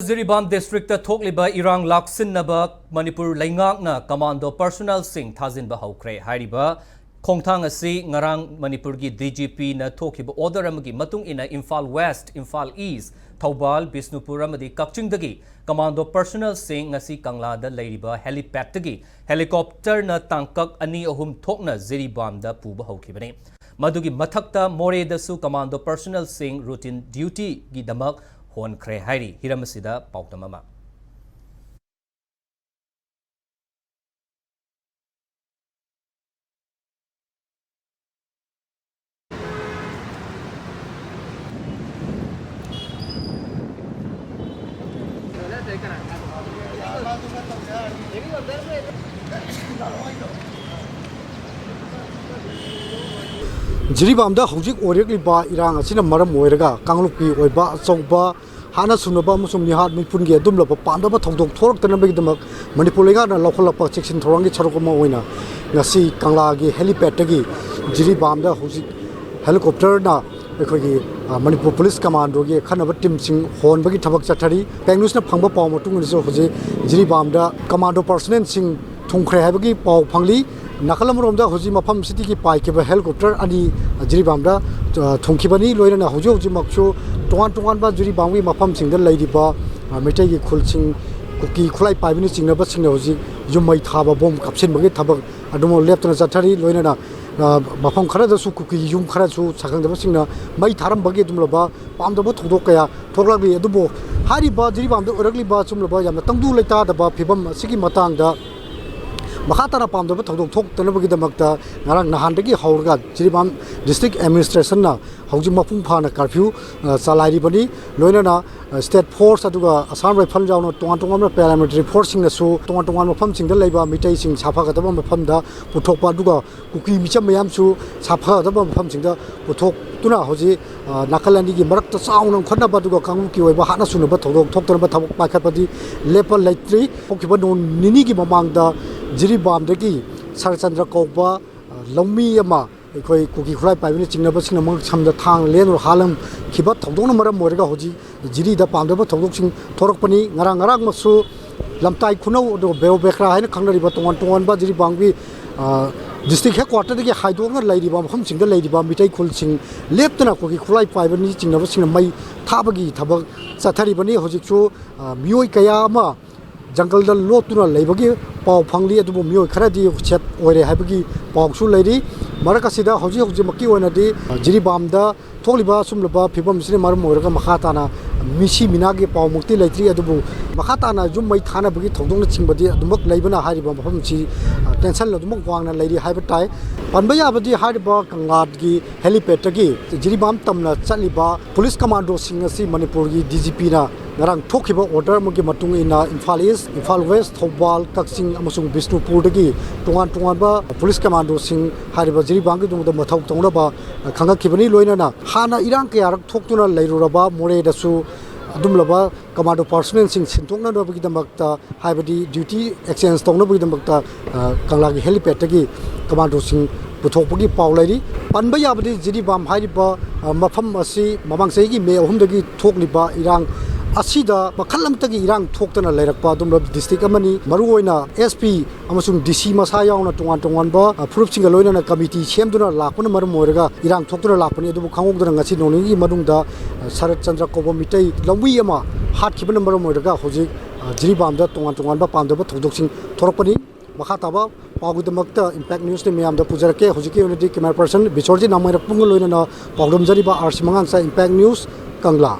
Jiribam district thokliba irang laksinaba Manipur laingakna commando personnel sing thazin ba haukre hairiba khongthang asi ngarang Manipur gi DGP na thokiba order amagi matung ina Imphal West, Imphal East, Thobal, Bisnupur amadi Kakching dagi commando personnel sing ngasi Kangla da leiriba helipad dagi helicopter na tangkak ani ahum thokna Jiribam da puba haukibani madugi mathakta more da su commando personnel sing routine duty gi damak hon kre hairi hiramasida pautamama Jiribam da hojik orekli ba irang asina maram oiraga kanglupi oiba chongba hana sunaba musum nihat mipun ge dumla ba panda ba thongdok thorok tana bagi damak Manipur lega na lokholapa section thorangi charokoma oina ngasi Kangla gi helipad gi Jiribam da hojik helicopter na ekhoi Manipur police commando gi khanaba team sing hon bagi thabak chathari pengnus na phangba paw matung ni so hoje Jiribam da commando personnel sing thungkhre habagi paw phangli Nakalam Romda Hoji Mapam City ki pai ke helicopter ani Jiribam da thongkibani loina hoji hoji makcho tongan ba Jiribam wi mapam sing da leidiba metai gi khulsing kuki khulai pai bini sing na ba sing na hoji jumai thaba bom kapsen bagi thabak adumo leptna jathari loina na mapam khara da su kuki yum khara su sakang da sing na mai tharam bagi dumla ba pam da ba thodok kaya thoklagli adubo hari ba Jiribam da oragli ba chumla ba yamna tangdu leita da ba phibam sigi matang da Makatana pam doba thokdok thok tana bagi damakta ngarang nahandagi haurga Jiribam district administration na hauji mapung phana curfew chalairi bani loina na state force aduga Assam rifle jawno tongan na paramilitary force sing na su tongan mafam sing da leiba mitai sing safa ga daba mafam da puthokpa aduga kuki micham mayam su safa ga daba mafam sing da puthok tuna hoji nakalandi gi marak ta saung khonna ba duga kangu ki oiba hana sunu ba thokdok thok tana ba thabok pakhat padi lepal leitri hokiba non nini gi mamang da Jiribam dagi Sarchandra Koba Lomi Yama ekhoi kuki khulai paibini chingnaba singna mang samda thang len ro halam khiba thongdong maram morega hoji jiri da pamdaba thongdok sing thorakpani ngarang masu lamtai khunau do beo bekra haina khangnari ba tongan ba Jiribam bi district headquarter dagi haidong na lairiba mafam singda lairiba mitai khul sing leptana kuki khulai paibini chingnaba singna mai thabagi thabak chathari bani hoji chu mioi kaya ma jungle da lotuna leibagi paw phangli adubo mioi kharadi chet oire habagi paw su leiri marakasida hoji makki oina di Jiribam da tholiba sumlaba phibam sine marum oiraga makhatana misi minagi paw mukti leitri adubo makhatana jum mai thana bagi thongdong chingbadi adumak leibana hariba mafam chi tension lodumak wangna leiri haiba tai panbaya badi hariba Kanglat gi helipad gi Jiribam tamna chaliba police commando singasi Manipur gi DGP na ngarang thokiba order magi matung ina Imphal East, Imphal West, Thobal, Kakching amasung Bisnupur dagi tongan ba police commando sing hariba Jiribam gi dungda mathau tongna ba khangakibani loina na hana irang kayarak thoktuna leiruraba more da su adumlaba commando personnel sing sintongna no bagi damakta haibadi duty exchange tongna bagi damakta Kangla gi helipad dagi commando sing puthokpagi paw leiri panba yabadi Jiribam hariba mafam asi mamang sei me ahum dagi thokliba irang asida makhalam tagi irang thoktana leirakpa dumra district amani maruoina SP amasung DC masa yauna tongan ba proof singa loina na committee semduna lakpana marum moiraga irang thoktuna lakpani adubu khangogdana ngasi nongi madungda Sarat Chandra Koba mitai lamwi ama hat khibana marum moiraga hojik Jiribam da tongan ba pamdaba thokdoksing thorakpani makhataba pawgidamakta impact news ni miyam da pujarake hojiki unity camera person bichorji namaira pungal loina na pawdam jariba RC mangang sa impact news Kangla